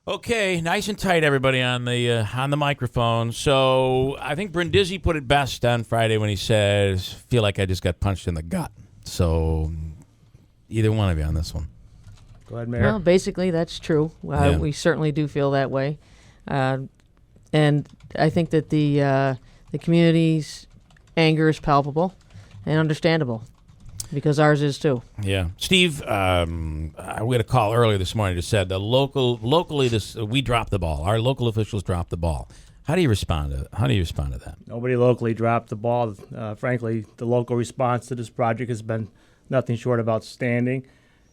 Okay, nice and tight, everybody, on the microphone. So I think Brindisi put it best on Friday when he says, "Feel like I just got punched in the gut." So either one of you on this one. Go ahead, Mayor. Well, basically, that's true. Yeah. We certainly do feel that way. And I think that the community's anger is palpable and understandable, because ours is too. Yeah, Steve, we had a call earlier this morning that said that locally we dropped the ball. Our local officials dropped the ball. How do you respond to that? Nobody locally dropped the ball. Frankly, the local response to this project has been nothing short of outstanding.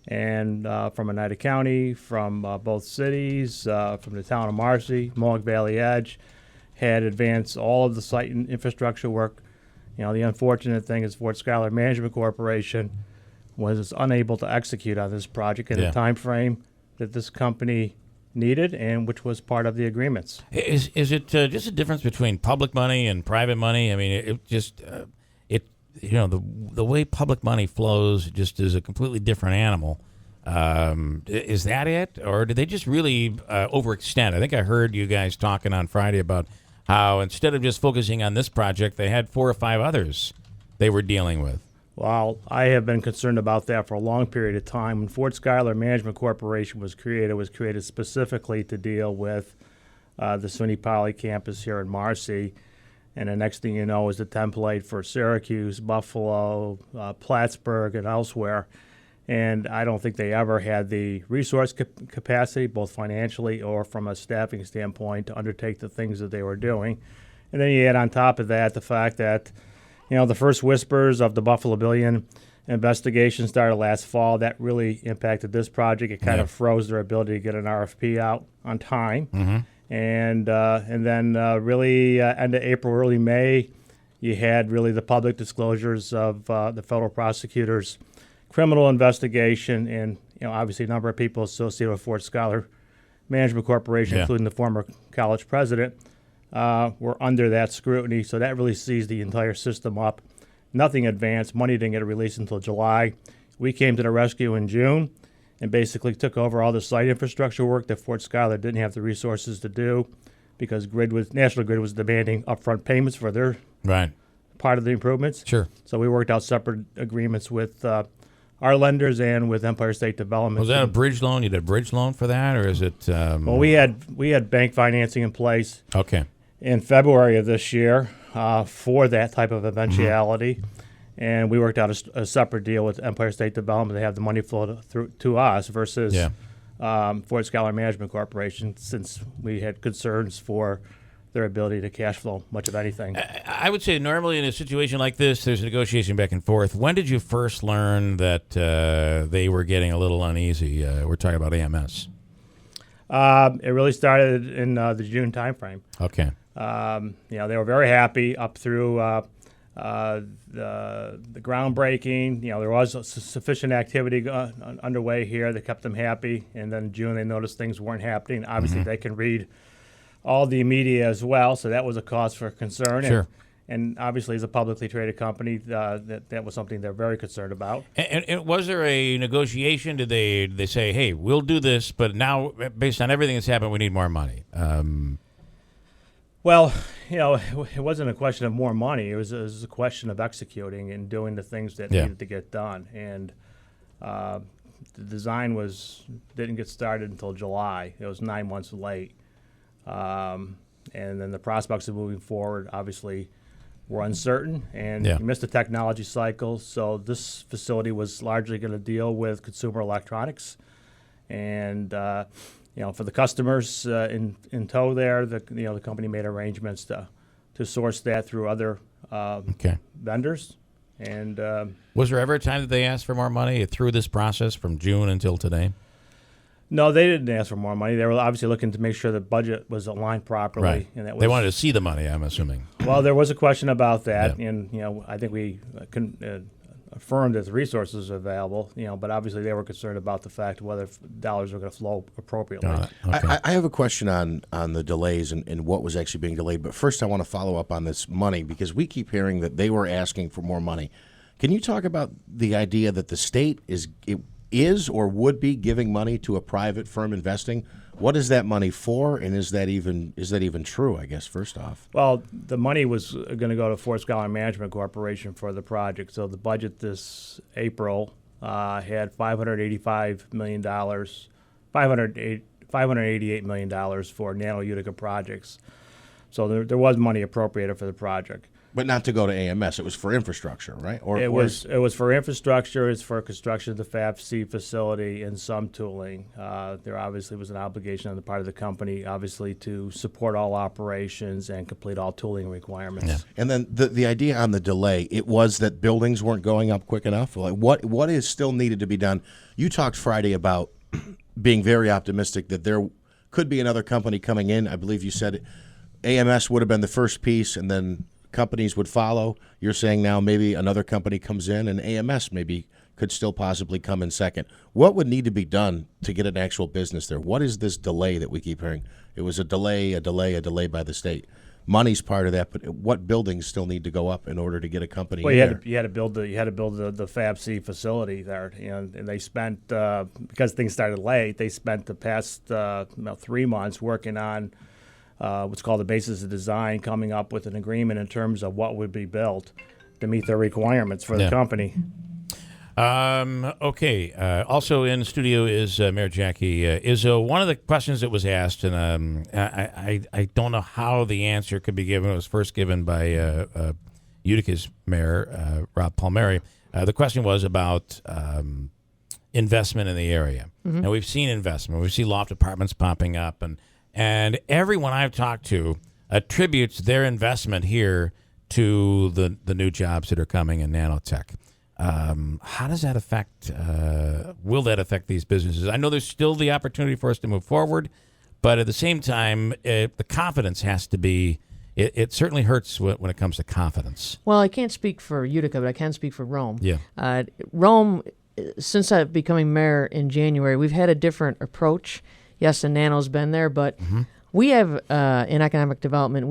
And from Oneida County, from both cities, from the town of Marcy, Mohawk Valley Edge, had advanced all of the site and infrastructure work. You know, the unfortunate thing is Fort Schuyler Management Corporation was unable to execute on this project in the time frame that this company needed, and which was part of the agreements. Is it just a difference between public money and private money? I mean, the way public money flows just is a completely different animal. Is that it, or did they just really overextend? I think I heard you guys talking on Friday about how instead of just focusing on this project, they had 4 or 5 others they were dealing with. Well, I have been concerned about that for a long period of time. When Fort Schuyler Management Corporation was created specifically to deal with the SUNY Poly campus here in Marcy. And the next thing you know is the template for Syracuse, Buffalo, Plattsburgh, and elsewhere. And I don't think they ever had the resource capacity, both financially or from a staffing standpoint, to undertake the things that they were doing. And then you add on top of that the fact that, you know, the first whispers of the Buffalo Billion investigation started last fall. That really impacted this project. It kind of froze their ability to get an RFP out on time. Mm-hmm. And then really end of April, early May, you had really the public disclosures of the federal prosecutors' criminal investigation, and obviously a number of people associated with Fort Schuyler Management Corporation, including the former college president, were under that scrutiny. So that really seized the entire system up. Nothing advanced. Money didn't get released until July. We came to the rescue in June and basically took over all the site infrastructure work that Fort Schuyler didn't have the resources to do, because National Grid was demanding upfront payments for their part of the improvements. Sure. So we worked out separate agreements with our lenders and with Empire State Development. Was that a bridge loan? You did a bridge loan for that, or is it? Well, we had bank financing in place. Okay. In February of this year for that type of eventuality. Mm-hmm. And we worked out a separate deal with Empire State Development. They have the money flow to us versus Fort Schuyler Management Corporation, since we had concerns for their ability to cash flow much of anything. I would say normally in a situation like this, there's a negotiation back and forth. When did you first learn that they were getting a little uneasy? We're talking about AMS. It really started in the June timeframe. Okay. They were very happy up through the groundbreaking. There was sufficient activity underway here that kept them happy. And then in June, they noticed things weren't happening. Obviously, they can read all the media as well, so that was a cause for concern. Sure. And obviously, as a publicly traded company, that was something they're very concerned about. And was there a negotiation? Did they say, hey, we'll do this, but now, based on everything that's happened, we need more money? Well, it wasn't a question of more money. It was a question of executing and doing the things that needed to get done. And the design didn't get started until July. It was 9 months late. And then the prospects of moving forward, obviously, were uncertain. And you missed the technology cycle. So this facility was largely going to deal with consumer electronics. And for the customers in tow there, the company made arrangements to source that through other vendors. And was there ever a time that they asked for more money through this process from June until today? No, they didn't ask for more money. They were obviously looking to make sure the budget was aligned properly. Right. And they wanted to see the money, I'm assuming. Well, there was a question about that, and I think we affirmed that the resources are available. But obviously they were concerned about the fact whether dollars were going to flow appropriately. Okay. I have a question on the delays and what was actually being delayed. But first, I want to follow up on this money, because we keep hearing that they were asking for more money. Can you talk about the idea that the state is is or would be giving money to a private firm investing. What is that money for, and is that even true? I guess first off. Well, the money was going to go to Fort Schuyler Management Corporation for the project. So the budget this April had $588 million for Nano Utica projects. So there was money appropriated for the project. But not to go to AMS. It was for infrastructure, right? It was for infrastructure. It's for construction of the Fab C facility and some tooling. There obviously was an obligation on the part of the company, obviously, to support all operations and complete all tooling requirements. Yeah. And then the idea on the delay, it was that buildings weren't going up quick enough. Like what is still needed to be done? You talked Friday about being very optimistic that there could be another company coming in. I believe you said AMS would have been the first piece, and then companies would follow. You're saying now maybe another company comes in, and AMS maybe could still possibly come in second. What would need to be done to get an actual business there? What is this delay that we keep hearing? It was a delay by the state. Money's part of that, but what buildings still need to go up in order to get a company Well, in there? you had to build the Fab C facility there, and they spent because things started late. They spent the past 3 months working on what's called the basis of design, coming up with an agreement in terms of what would be built to meet the requirements for the company. Okay. Also in the studio is Mayor Jackie. Is one of the questions that was asked, and I don't know how the answer could be given. It was first given by Utica's mayor, Rob Palmieri. The question was about investment in the area. Mm-hmm. Now, we've seen investment. We see loft apartments popping up, and everyone I've talked to attributes their investment here to the new jobs that are coming in nanotech. How does that affect, will that affect these businesses? I know there's still the opportunity for us to move forward, but at the same time, the confidence has to be, it certainly hurts when it comes to confidence. Well, I can't speak for Utica, but I can speak for Rome. Yeah. Rome, since I've becoming mayor in January, we've had a different approach. Yes, the Nano's been there, but we have, in economic development,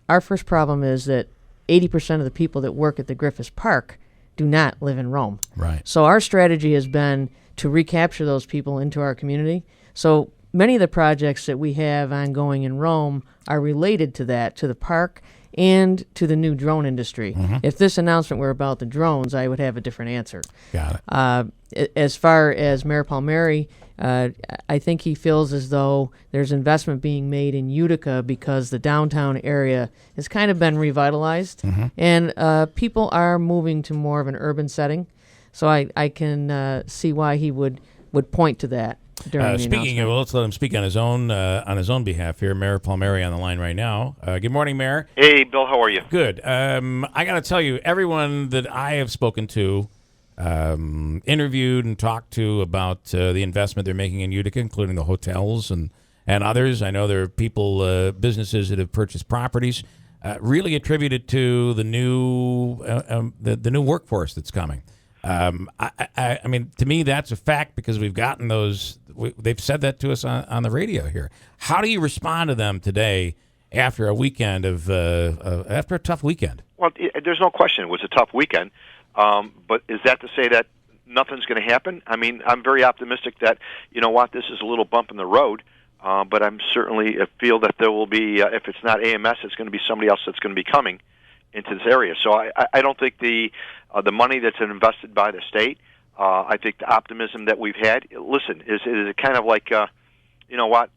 our first problem is that 80% of the people that work at the Griffiths Park do not live in Rome. Right. So our strategy has been to recapture those people into our community. So many of the projects that we have ongoing in Rome are related to that, to the park and to the new drone industry. Mm-hmm. If this announcement were about the drones, I would have a different answer. Got it. As far as Mayor Palmieri, I think he feels as though there's investment being made in Utica because the downtown area has kind of been revitalized, and people are moving to more of an urban setting. So I can see why he would point to that during the speaking of, let's let him speak on his own behalf here. Mayor Palmieri on the line right now. Good morning, Mayor. Hey, Bill. How are you? Good. I got to tell you, everyone that I have spoken to, interviewed and talked to about the investment they're making in Utica, including the hotels and others. I know there are people, businesses that have purchased properties, really attributed to the new the new workforce that's coming. I mean, to me, that's a fact because we've gotten those. They've said that to us on the radio here. How do you respond to them today after a weekend after a tough weekend? Well, there's no question it was a tough weekend. But is that to say that nothing's going to happen? I mean, I'm very optimistic that, you know what, this is a little bump in the road, but I'm certainly feel that there will be, if it's not AMS, it's going to be somebody else that's going to be coming into this area. So I don't think the money that's invested by the state, I think the optimism that we've had, listen, is kind of like, you know what,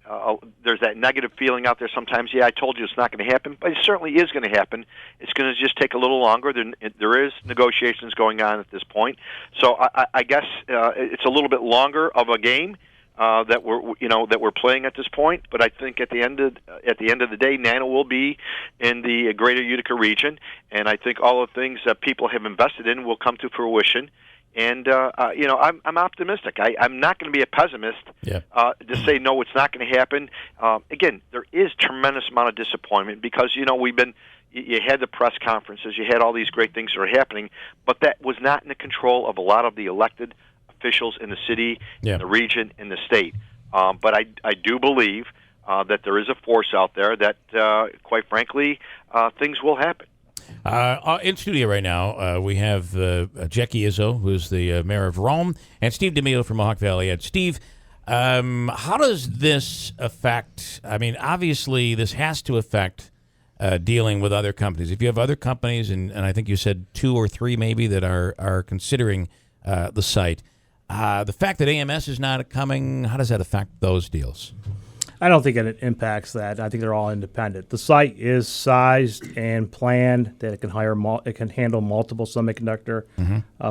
there's that negative feeling out there sometimes. Yeah, I told you it's not going to happen, but it certainly is going to happen. It's going to just take a little longer. There is negotiations going on at this point. So I guess it's a little bit longer of a game that we're playing at this point. But I think at the end of the day, Nano will be in the greater Utica region, and I think all the things that people have invested in will come to fruition. And, I'm optimistic. I'm not going to be a pessimist to say, no, it's not going to happen. Again, there is tremendous amount of disappointment because, you had the press conferences, you had all these great things that are happening, but that was not in the control of a lot of the elected officials in the city, in the region, in the state. But I do believe that there is a force out there that, quite frankly, things will happen. In studio right now, we have Jackie Izzo, who's the mayor of Rome, and Steve DiMeo from Mohawk Valley. And Steve, how does this affect? I mean, obviously, this has to affect dealing with other companies. If you have other companies, and I think you said 2 or 3 maybe that are considering the site, the fact that AMS is not coming, how does that affect those deals? I don't think it impacts that. I think they're all independent. The site is sized and planned that it can it can handle multiple semiconductor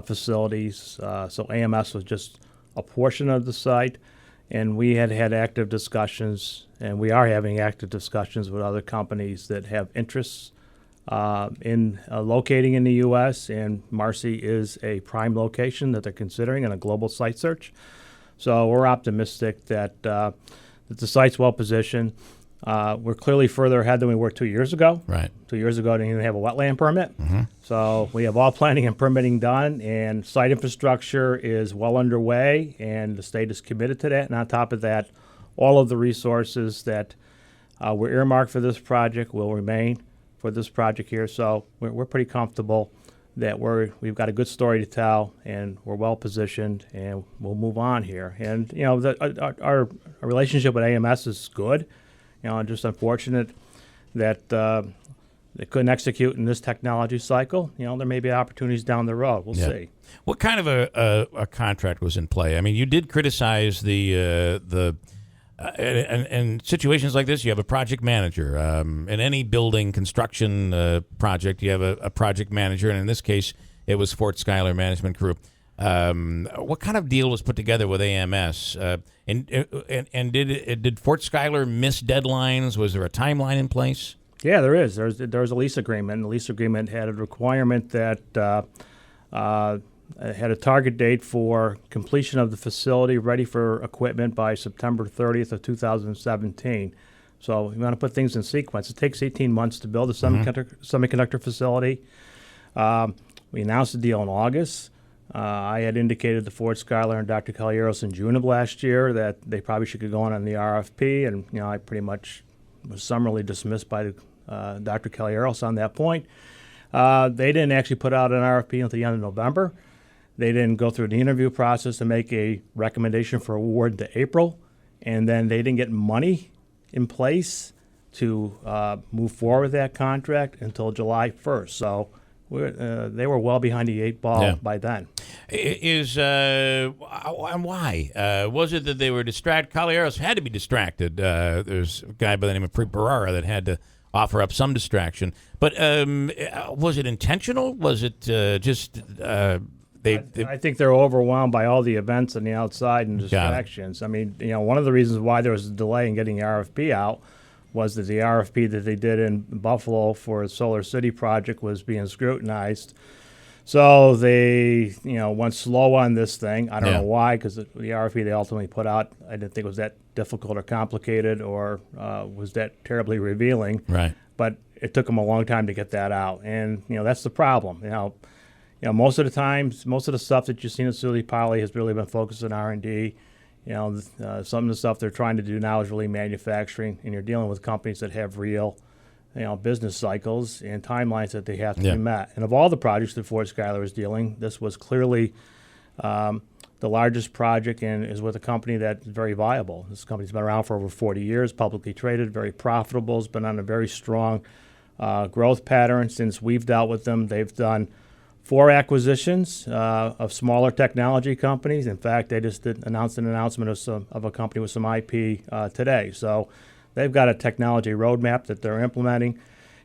facilities. So AMS was just a portion of the site, and we had active discussions, and we are having active discussions with other companies that have interests in locating in the U.S., and Marcy is a prime location that they're considering in a global site search. So we're optimistic that the site's well positioned. We're clearly further ahead than we were 2 years ago. Right. 2 years ago, didn't even have a wetland permit. So we have all planning and permitting done, and site infrastructure is well underway, and the state is committed to that. And on top of that, all of the resources that were earmarked for this project will remain for this project here. So we're pretty comfortable that we've got a good story to tell, and we're well positioned, and we'll move on here. And you know, our relationship with AMS is good. You know, just unfortunate that they couldn't execute in this technology cycle. You know, there may be opportunities down the road. We'll see. What kind of a contract was in play? I mean, you did criticize the in situations like this, you have a project manager. In any building construction project, you have a project manager, and in this case, it was Fort Schuyler Management Group. What kind of deal was put together with AMS? And did Fort Schuyler miss deadlines? Was there a timeline in place? Yeah, there is. There's a lease agreement. And the lease agreement had a requirement that had a target date for completion of the facility ready for equipment by September 30th of 2017. So you want to put things in sequence. It takes 18 months to build a semiconductor facility. We announced the deal in August. I had indicated to Fort Schuyler and Dr. Calieros in June of last year that they probably should get going on the RFP, and you know, I pretty much was summarily dismissed by Dr. Calieros on that point. They didn't actually put out an RFP until the end of November. They didn't go through the interview process to make a recommendation for award to April, and then they didn't get money in place to move forward with that contract until July 1st. So they were well behind the 8 ball by then. And why? Was it that they were distracted? Calieros had to be distracted. There's a guy by the name of Barrera that had to offer up some distraction. But was it intentional? Was it just... I think they're overwhelmed by all the events on the outside and distractions. I mean, you know, one of the reasons why there was a delay in getting the RFP out was that the RFP that they did in Buffalo for the Solar City project was being scrutinized. So they, you know, went slow on this thing. I don't know why, because the RFP they ultimately put out, I didn't think it was that difficult or complicated or was that terribly revealing. Right. But it took them a long time to get that out, and you know that's the problem. You know, most of the times, most of the stuff that you've seen at Silicon Poly has really been focused on R&D. You know, some of the stuff they're trying to do now is really manufacturing, and you're dealing with companies that have real, you know, business cycles and timelines that they have to be met. And of all the projects that Fort Schuyler is dealing, this was clearly the largest project and is with a company that's very viable. This company's been around for over 40 years, publicly traded, very profitable, has been on a very strong growth pattern since we've dealt with them. They've done 4 acquisitions of smaller technology companies. In fact, they just announced an announcement of a company with some IP today. So they've got a technology roadmap that they're implementing.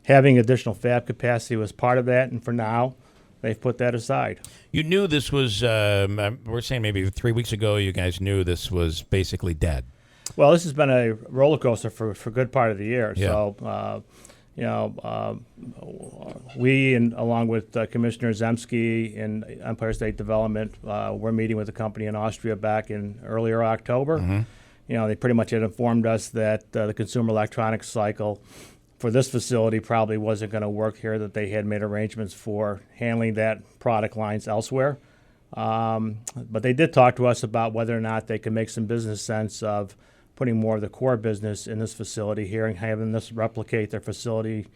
Having additional fab capacity was part of that, and for now, they've put that aside. You knew this was, we're saying maybe 3 weeks ago, you guys knew this was basically dead. Well, this has been a roller coaster for a good part of the year. Yeah. So, we, and along with Commissioner Zemsky in Empire State Development, we're meeting with a company in Austria back in earlier October. You know, they pretty much had informed us that the consumer electronics cycle for this facility probably wasn't going to work here, that they had made arrangements for handling that product lines elsewhere. But they did talk to us about whether or not they could make some business sense of putting more of the core business in this facility here and having this replicate their facility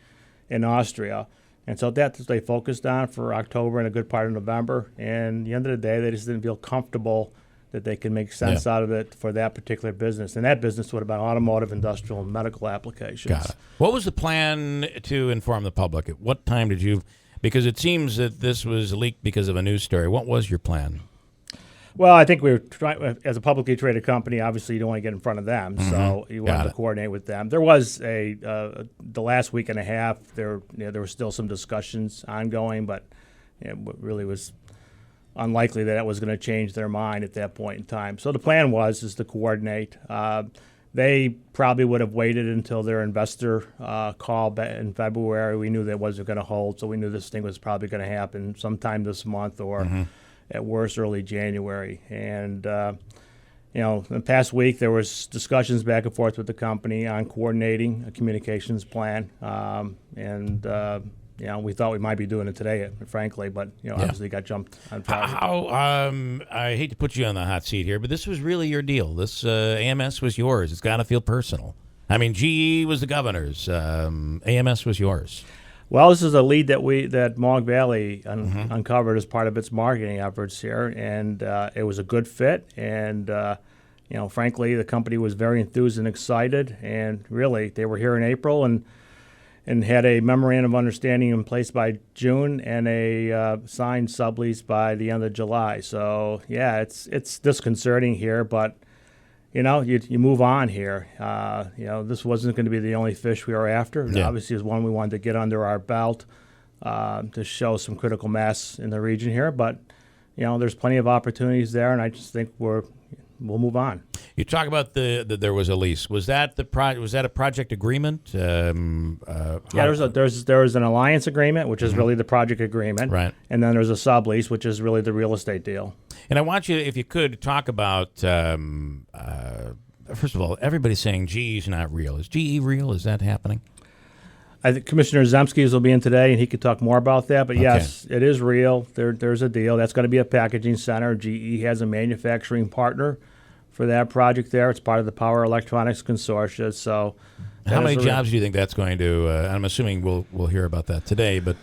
in Austria. And so that's what they focused on for October and a good part of November. And at the end of the day, they just didn't feel comfortable that they could make sense out of it for that particular business. And that business would have been automotive, industrial, and medical applications. Got it. What was the plan to inform the public? At what time did you, because it seems that this was leaked because of a news story. What was your plan? Well, I think we were trying, as a publicly traded company, obviously you don't want to get in front of them, so you wanted to coordinate with them. There was the last week and a half, there were still some discussions ongoing, but it really was unlikely that was going to change their mind at that point in time. So the plan was to coordinate. They probably would have waited until their investor call in February. We knew that wasn't going to hold, so we knew this thing was probably going to happen sometime this month or at worst early January. And in the past week there was discussions back and forth with the company on coordinating a communications plan, we thought we might be doing it today, frankly, but obviously got jumped on Friday. I hate to put you on the hot seat here, but this was really your deal. This AMS was yours. It's got to feel personal. I mean, GE was the governor's. AMS was yours. Well, this is a lead that Mohawk Valley uncovered as part of its marketing efforts here, and it was a good fit. And frankly, the company was very enthused and excited. And really, they were here in April and had a memorandum of understanding in place by June and a signed sublease by the end of July. So yeah, it's disconcerting here, but you move on here. This wasn't going to be the only fish we were after. Yeah. Obviously, it was one we wanted to get under our belt to show some critical mass in the region here. But there's plenty of opportunities there, and I just think we'll move on. You talk about there was a lease. Was that was that a project agreement? Yeah, there was an alliance agreement, which is really the project agreement, right? And then there's a sublease, which is really the real estate deal. And I want you, if you could, talk about first of all, everybody's saying GE's not real. Is GE real? Is that happening? I think Commissioner Zemsky will be in today, and he could talk more about that. But yes, it is real. There's a deal. That's going to be a packaging center. GE has a manufacturing partner for that project there. It's part of the Power Electronics Consortia. So, how many jobs do you think that's going to? I'm assuming we'll hear about that today, but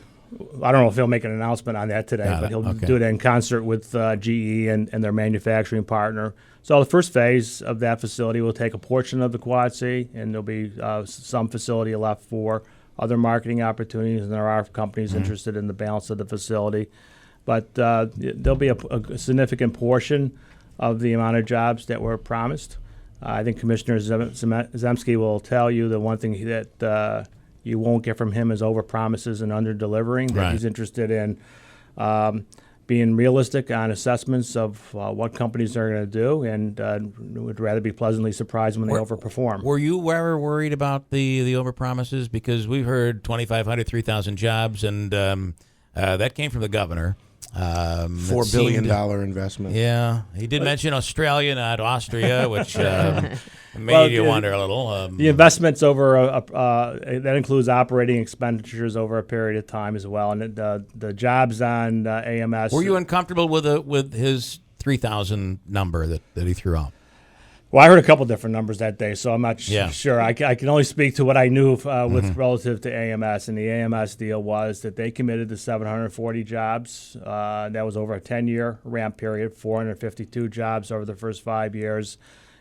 I don't know if he'll make an announcement on that today. But he'll do it in concert with GE and their manufacturing partner. So the first phase of that facility will take a portion of the Quad C, and there'll be some facility left for other marketing opportunities, and there are companies interested in the balance of the facility. But there'll be a significant portion of the amount of jobs that were promised. I think Commissioner Zemsky will tell you the one thing that you won't get from him is over-promises and under-delivering, that he's interested in being realistic on assessments of what companies are going to do, and would rather be pleasantly surprised when they overperform. Were you ever worried about the overpromises? Because we've heard 2,500, 3,000 jobs, and that came from the governor. $4 billion investment. Yeah, he did mention Australia, not Austria, which made you wonder a little. The investments over that includes operating expenditures over a period of time as well, and the jobs on AMS. Were you uncomfortable with his 3,000 number that he threw out? Well, I heard a couple different numbers that day, so I'm not sure. I can only speak to what I knew with relative to AMS, and the AMS deal was that they committed to 740 jobs. That was over a 10-year ramp period, 452 jobs over the first 5 years,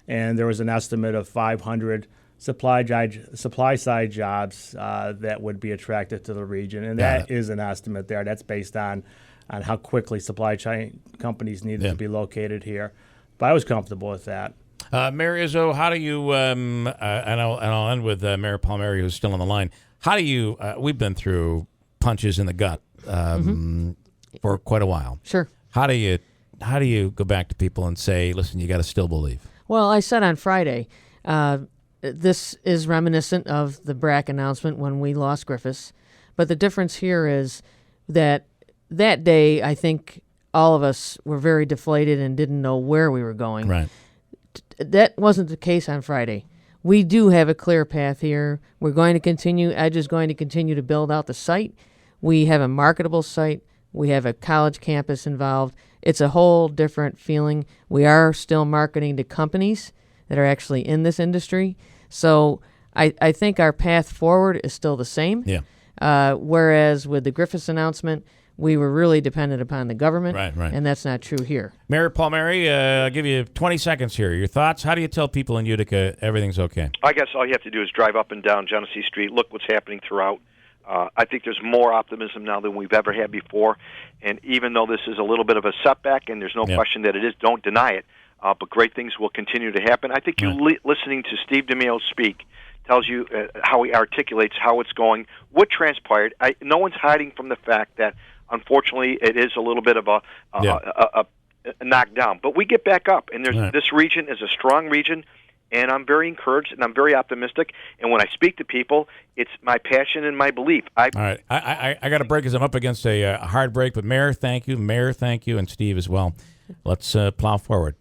and there was an estimate of 500 supply-side jobs that would be attracted to the region, and that is an estimate there. That's based on how quickly supply chain companies needed to be located here. But I was comfortable with that. Mayor Izzo, how do you, and I'll end with Mayor Palmieri, who's still on the line. How do you, we've been through punches in the gut for quite a while. Sure. How do you go back to people and say, listen, you got to still believe? Well, I said on Friday, this is reminiscent of the BRAC announcement when we lost Griffiths. But the difference here is that day, I think all of us were very deflated and didn't know where we were going. Right. That wasn't the case on Friday. We do have a clear path here. We're going to continue. Edge is going to continue to build out the site. We have a marketable site. We have a college campus involved. It's a whole different feeling. We are still marketing to companies that are actually in this industry. So I think our path forward is still the same. Yeah. Whereas with the Griffiths announcement, we were really dependent upon the government, Right. and that's not true here. Mayor Palmieri, I'll give you 20 seconds here. Your thoughts? How do you tell people in Utica everything's okay? I guess all you have to do is drive up and down Genesee Street, look what's happening throughout. I think there's more optimism now than we've ever had before. And even though this is a little bit of a setback, and there's no question that it is, don't deny it, but great things will continue to happen. I think listening to Steve DiMeo speak tells you how he articulates how it's going, what transpired. No one's hiding from the fact that, unfortunately, it is a little bit of a knockdown. But we get back up, and this region is a strong region. And I'm very encouraged, and I'm very optimistic. And when I speak to people, it's my passion and my belief. All right. I got to break because I'm up against a hard break. But Mayor, thank you. And Steve as well. Let's plow forward.